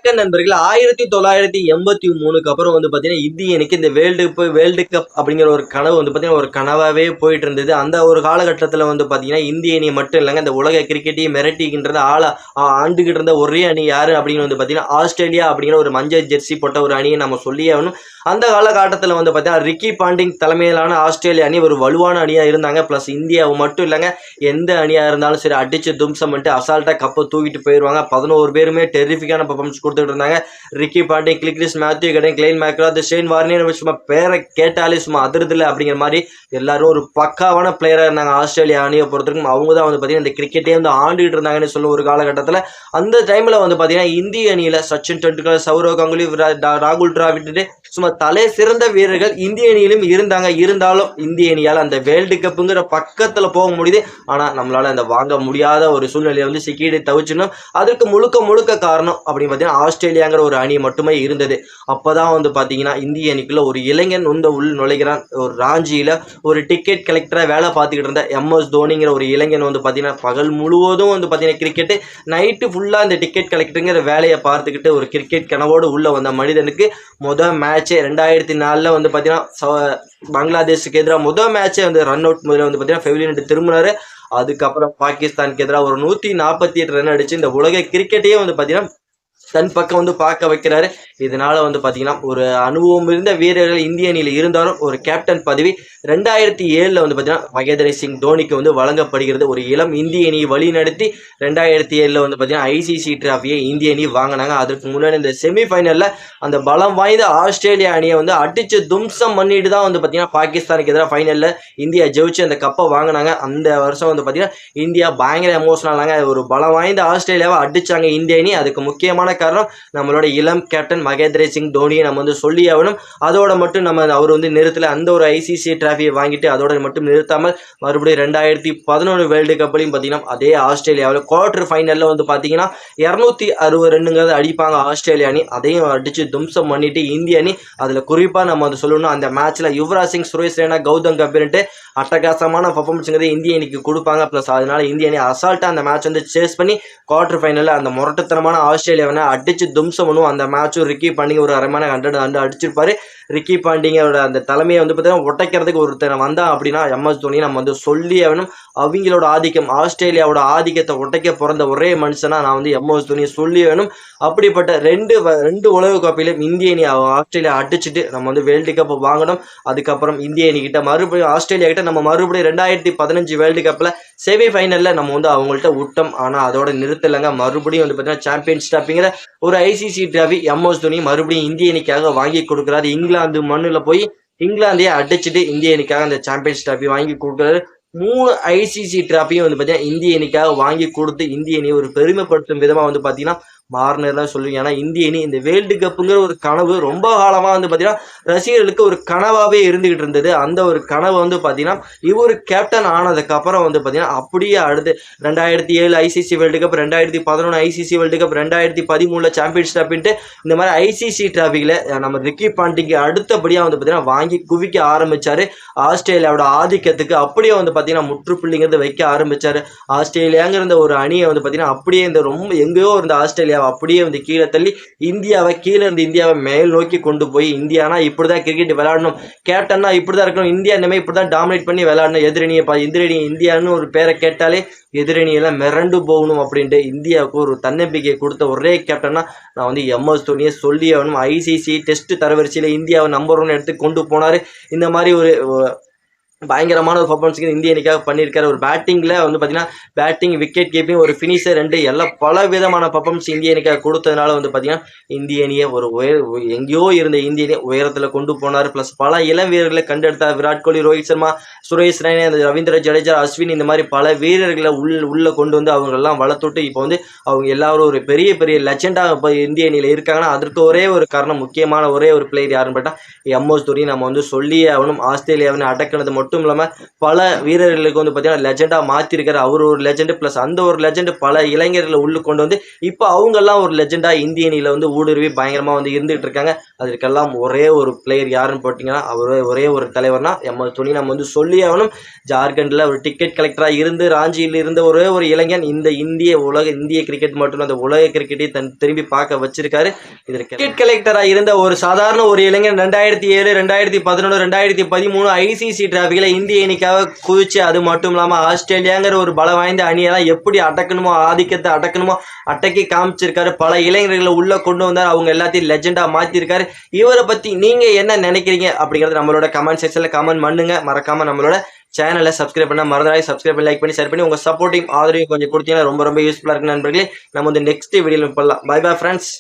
வணக்கம் நண்பர்களே. 1983க்கு அப்புறம் வந்து பார்த்தீங்கன்னா, இந்திய அணிக்கு இந்த வேர்ல்டு கப் அப்படிங்கிற ஒரு கனவு வந்து பார்த்தீங்கன்னா, ஒரு கனவாவே போயிட்டு இருந்தது. அந்த ஒரு காலகட்டத்தில வந்து பார்த்தீங்கன்னா, இந்திய அணி மட்டும் இல்லங்க, இந்த உலக கிரிக்கெட்டையும் மிரட்டிக்கின்ற ஆண்டுகிட்டு இருந்த ஒரே அணி யாரு அப்படின்னு வந்து பார்த்தீங்கன்னா, ஆஸ்திரேலியா அப்படிங்கிற ஒரு மஞ்சள் ஜெர்சி போட்ட ஒரு அணியை நம்ம சொல்லியே ஆகணும். அந்த காலகட்டத்தில வந்து பார்த்தீங்கன்னா, ரிக்கி பாண்டிங் தலைமையிலான ஆஸ்திரேலியா அணி ஒரு வலுவான அணியா இருந்தாங்க. பிளஸ் இந்தியா மட்டும் இல்லங்க, எந்த அணியா இருந்தாலும் சரி அடிச்சு தும்சம் பண்ணிட்டு அசால்ட்டா கப்ப தூக்கிட்டு போயிருவாங்க. 11 பேருமே டெரிஃபிக்கான பெர்ஃபார்மன்ஸ் கொடுத்துட்டு இருந்தாங்க. ரிக்கி பாண்டிங், கில்க்ரிஸ்ட், மேத்யூ கடன், கிளைன் மேக்ராத், ஷேன் வார்னர் சும்மா பேரை கேட்டாலே சும்மா அதிர்தில்ல அப்படிங்கிற மாதிரி எல்லாரும் ஒரு பக்காவான பிளேயரா இருந்தாங்க. ஆஸ்திரேலியா அணியை பொறுத்தவரைக்கும் அவங்க தான் வந்து பார்த்தீங்கன்னா இந்த கிரிக்கெட்டே வந்து ஆண்டுகிட்டு இருந்தாங்கன்னு சொல்ல ஒரு காலகட்டத்தில். அந்த டைம்ல வந்து பார்த்தீங்கன்னா இந்திய அணியில சச்சின் டெண்டுல்கர், சௌரவ் கங்குலி, ராகுல் டிராவிட் சும்மா தலை சிறந்த வீரர்கள் இந்திய அணியிலும் இருந்தாங்க. இருந்தாலும் இந்திய அணியால் அந்த வேர்ல்டு கப்புங்கிற பக்கத்துல போக முடியுது. ஆனா நம்மளால அந்த வாங்க முடியாத ஒரு சூழ்நிலையை வந்து சிக்கிட்டு தவிச்சினோம். அதற்கு முழுக்க காரணம் அப்படின்னு பார்த்தீங்கன்னா ஆஸ்திரேலியாங்கிற ஒரு அணி மட்டுமே இருந்தது. அப்பதான் வந்து பார்த்தீங்கன்னா இந்திய அணிக்குள்ள ஒரு இளைஞன் வந்து நுழைகிறான். ஒரு ராஞ்சியில ஒரு டிக்கெட் கலெக்டரா வேலை பார்த்துக்கிட்டு இருந்த MS தோனிங்கிற ஒரு இளைஞன் வந்து பார்த்தீங்கன்னா பகல் முழுவதும் வந்து பார்த்தீங்கன்னா கிரிக்கெட்டு, நைட்டு ஃபுல்லா இந்த டிக்கெட் கலெக்டருங்கிற வேலையை பார்த்துக்கிட்டு ஒரு கிரிக்கெட் கனவோடு உள்ள வந்த மனிதனுக்கு முதல் மேட்சே 2004 வந்து பார்த்தீங்கன்னா பங்களாதேஷுக்கு எதிராக முதல் மேட்சே வந்து ரன் அவுட் முதல்ல வந்து பார்த்தீங்கன்னா ஃபெவிலியன் திரும்பினாரு. அதுக்கப்புறம் பாகிஸ்தானுக்கு எதிராக ஒரு 148 ரன் அடிச்சு இந்த உலக கிரிக்கெட்டையே வந்து பார்த்தீங்கன்னா தன் பக்கம் வந்து பார்க்க வைக்கிறாரு. இதனால வந்து பார்த்தீங்கன்னா ஒரு அனுபவம் இருந்த வீரர்கள் இந்திய அணியில் இருந்தாலும் ஒரு கேப்டன் பதவி 2007 வந்து பார்த்தீங்கன்னா மகேந்திர சிங் தோனிக்கு வந்து வழங்கப்படுகிறது. ஒரு இளம் இந்திய அணியை வழிநடத்தி 2007 வந்து பார்த்தீங்கன்னா ICC டிராஃபியை இந்திய அணி வாங்கினாங்க. அதற்கு முன்னாடி இந்த செமிஃபைனலில் அந்த பலம் வாய்ந்த ஆஸ்திரேலியா அணியை வந்து அடிச்சு தும்சம் பண்ணிட்டு தான் வந்து பார்த்தீங்கன்னா பாகிஸ்தானுக்கு எதிராக ஃபைனலில் இந்தியா ஜெயிச்சு அந்த கப்பை வாங்கினாங்க. அந்த வருஷம் வந்து பார்த்தீங்கன்னா இந்தியா பயங்கர எமோஷனலாங்க. ஒரு பலம் வாய்ந்த ஆஸ்திரேலியாவை அடிச்சாங்க இந்திய அணி. அதுக்கு முக்கியமான காரணம் நம்மளோட இளம் கேப்டன் மகேந்திர சிங் தோனியை நம்ம வந்து சொல்லி ஆகணும். அதோட மட்டும் நம்ம அவர் வந்து நிறுத்தல. அந்த ஒரு ICC டிராஃபியை வாங்கிட்டு அதோட மட்டும் நிறுத்தாமல் மறுபடியும் 2011 வேர்ல்டு கப்லையும் பார்த்தீங்கன்னா அதே ஆஸ்திரேலியாவில் குவார்டர் ஃபைனலில் வந்து பார்த்தீங்கன்னா 260 ரன்னுங்கிறது அடிப்பாங்க ஆஸ்திரேலியா அணி. அதையும் அடிச்சு தும்சம் பண்ணிட்டு இந்திய அணி, அதில் குறிப்பாக நம்ம வந்து சொல்லணும் அந்த மேட்ச்ல யுவராஜ் சிங், சுரேஷ் ரெய்னா, கௌதம் கம்பீர்ன்ட்டு அட்டகாசமான பர்ஃபார்மன்ஸுங்கிறது இந்திய அணிக்கு கொடுப்பாங்க. ப்ளஸ் அதனால இந்திய அணி அசால்ட்டாக அந்த மேட்ச் வந்து சேஸ் பண்ணி குவார்டர் ஃபைனலில் அந்த முரட்டுத்தனமான ஆஸ்திரேலியாவை அடிச்சு தும்சம் பண்ணுவோம். அந்த மேட்சும் ரிக்கி பாண்டிங் ஒரு அரைமான 100 அடிச்சிருப்பாரு. ரிக்கி பாண்டிங்கோட அந்த தலைமையை வந்து பார்த்தீங்கன்னா ஒட்டைக்கிறதுக்கு ஒருத்தர் வந்தான் அப்படின்னா MS தோனி நம்ம வந்து சொல்லி ஆகணும். அவங்களோட ஆதிக்கம், ஆஸ்திரேலியாவோட ஆதிக்கத்தை ஒட்டைக்க பிறந்த ஒரே மனுஷனா நான் வந்து MS தோனியை சொல்லி வேணும். அப்படிப்பட்ட ரெண்டு உலக கோப்பையிலும் இந்திய அணி ஆஸ்திரேலியா அடிச்சுட்டு நம்ம வந்து வேர்ல்டு கப் வாங்கணும். அதுக்கப்புறம் இந்திய அணி கிட்ட மறுபடியும் ஆஸ்திரேலியா கிட்ட நம்ம மறுபடியும் 2015 வேர்ல்டு கப்ல செமிஃபைனலில் நம்ம வந்து அவங்கள்ட்ட விட்டோம். ஆனால் அதோட நிறுத்தலைங்க. மறுபடியும் வந்து பார்த்தீங்கன்னா சாம்பியன்ஸ் டிராஃபிங்கிற ஒரு ICC டிராஃபி MS தோனி மறுபடியும் இந்திய அணிக்காக வாங்கி கொடுக்குறாரு. இங்கிலாந்து மண்ணில் போய் இங்கிலாந்தையே அடிச்சுட்டு இந்திய அணிக்காக அந்த சாம்பியன்ஸ் டிராஃபி வாங்கி கொடுக்குறாரு. 3 ICC டிராஃபியும் வந்து பார்த்தீங்கன்னா இந்திய அணிக்காக வாங்கி கொடுத்து இந்திய அணி ஒரு பெருமைப்படுத்தும் விதமாக வந்து பார்த்தீங்கன்னா மாறினதான் சொல்லுவீங்க. ஏன்னா இந்திய அணி இந்த வேர்ல்டு கப்புங்கிற ஒரு கனவு ரொம்ப காலமாக வந்து பார்த்தீங்கன்னா ரசிகர்களுக்கு ஒரு கனவாகவே இருந்துகிட்டு இருந்தது. அந்த ஒரு கனவு வந்து பார்த்தீங்கன்னா இவர் கேப்டன் ஆனதுக்கப்புறம் வந்து பார்த்தீங்கன்னா அப்படியே அடுத்து 2007 ICC world cup, 2011 ICC world cup, 2013 champions டிராஃபின்ட்டு இந்த மாதிரி ICC டிராஃபிகளை நம்ம ரிக்கி பாண்டிங்க்கு அடுத்தபடியாக வந்து பார்த்தீங்கன்னா வாங்கி குவிக்க ஆரம்பிச்சாரு. ஆஸ்திரேலியாவோட ஆதிக்கத்துக்கு அப்படியே வந்து பார்த்தீங்கன்னா முற்றுப்புள்ளிங்கிறது வைக்க ஆரம்பிச்சாரு. ஆஸ்திரேலியாங்கிற ஒரு அணியை வந்து பார்த்தீங்கன்னா அப்படியே இந்த ரொம்ப எங்கேயோ இருந்த ஆஸ்திரேலியாவை அப்படியே வந்து கீழே தள்ளி கீழே இருந்து இந்தியாவை மேல் நோக்கி கொண்டு போய் இந்தியானா இப்படிதான் கிரிக்கெட் விளையாடணும், கேப்டன்னா இப்படிதான் இருக்கணும், இந்தியா இனிமே இப்படிதான் டாமினேட் பண்ணி விளையாடணும், எதிரணி இந்தியான்னு ஒரு பேரை கேட்டாலே எதிரணியெல்லாம் மிரண்டு போகணும் அப்படின்ட்டு இந்தியாவுக்கு ஒரு தன்னம்பிக்கை கொடுத்த ஒரே கேப்டன்னா நான் வந்து MS தோனியை சொல்லி ஆகணும். ICC டெஸ்ட் தரவரிசையில் இந்தியாவை நம்பர் 1 எடுத்து கொண்டு போனார். இந்த மாதிரி ஒரு பயங்கரமான ஒரு பர்ஃபார்மன்ஸுக்கு இந்திய அணிக்காக பண்ணியிருக்காரு. ஒரு பேட்டிங்கில் வந்து பார்த்தீங்கன்னா பேட்டிங், விக்கெட் கீப்பிங், ஒரு ஃபினிஷர் எல்லாம் பல விதமான பர்ஃபார்மன்ஸ் இந்திய அணிக்காக கொடுத்ததுனால வந்து பார்த்தீங்கன்னா இந்திய அணியை ஒரு எங்கேயோ இருந்த இந்திய அணியை உயரத்தில் கொண்டு போனார். ப்ளஸ் பல இளம் வீரர்களை கண்டெடுத்தார். விராட் கோலி, ரோஹித் சர்மா, சுரேஷ் ரெய்னா, ரவீந்திர ஜடேஜா, அஸ்வின் இந்த மாதிரி பல வீரர்களை உள்ள கொண்டு வந்து அவங்களெல்லாம் வளர்த்துட்டு இப்போ வந்து அவங்க எல்லாரும் ஒரு பெரிய லெஜெண்டாக இப்போ இந்திய அணியில் இருக்காங்கன்னா அதற்கு ஒரே ஒரு காரணம், முக்கியமான ஒரே ஒரு பிளேயர் யாருன்னு பார்த்தா MS தோனி நம்ம வந்து சொல்லியே ஆகணும். ஆஸ்திரேலியாவின் அடக்கினது மட்டும் மட்டும் இல்லாமல் பல வீரர்களுக்கு வந்து பார்த்தீங்கன்னா லெஜெண்டாக மாற்றிருக்காரு. அவர் ஒரு லெஜெண்டு ப்ளஸ் அந்த ஒரு லெஜெண்டு பல இளைஞர்களை உள்ள கொண்டு வந்து இப்போ அவங்கெல்லாம் ஒரு லெஜெண்டாக இந்திய அணியில் வந்து ஊடுருவி பயங்கரமாக வந்து இருந்துகிட்டு இருக்காங்க. அதற்கெல்லாம் ஒரே ஒரு பிளேயர் யாருன்னு போட்டிங்கன்னா ஒரே ஒரு தலைவர்னா நம்ம வந்து சொல்லி ஆகணும். ஜார்க்கண்டில் ஒரு டிக்கெட் கலெக்டராக இருந்து ராஞ்சியில் இருந்த ஒரே ஒரு இளைஞன் இந்த இந்திய கிரிக்கெட் மற்றும் அந்த உலக கிரிக்கெட்டை திரும்பி பார்க்க வச்சிருக்காரு. இதற்கு டிக்கெட் கலெக்டராக இருந்த ஒரு சாதாரண ஒரு இளைஞன் 2007, 2011, 2013 ஐசிசி டிராஃபிக்கில் இந்திய அணிக்காக குதிச்சு, அது மட்டும் இல்லாமல் ஆஸ்திரேலியாங்கிற ஒரு பல வாய்ந்த அணியெல்லாம் எப்படி அடக்கணுமோ ஆதிக்கத்தை அடக்கணுமோ அடக்கி காமிச்சிருக்காரு. பல இளைஞர்களை உள்ள கொண்டு வந்தார். அவங்க எல்லாத்தையும் லெஜெண்டா மாத்திருக்காரு. இவரை பத்தி நீங்க என்ன நினைக்கிறீங்க அப்படிங்கறது நம்மளோட கமெண்ட் செக்ஷன்ல கமெண்ட் பண்ணுங்க. மறக்காம நம்மளோட சேனலை சப்ஸ்கிரைப் பண்ண மறந்துடாதீங்க. சப்ஸ்கிரைப் பண்ணி லைக் பண்ணி ஷேர் பண்ணி உங்க சப்போர்ட்டிங் ஆதரவையும் கொஞ்சம் கொடுத்தீங்கன்னா ரொம்ப யூஸ்ஃபுல்லா இருக்கு நண்பர்களே. நம்ம வந்து நெக்ஸ்ட் வீடியோல பண்ணலாம். Bye bye friends.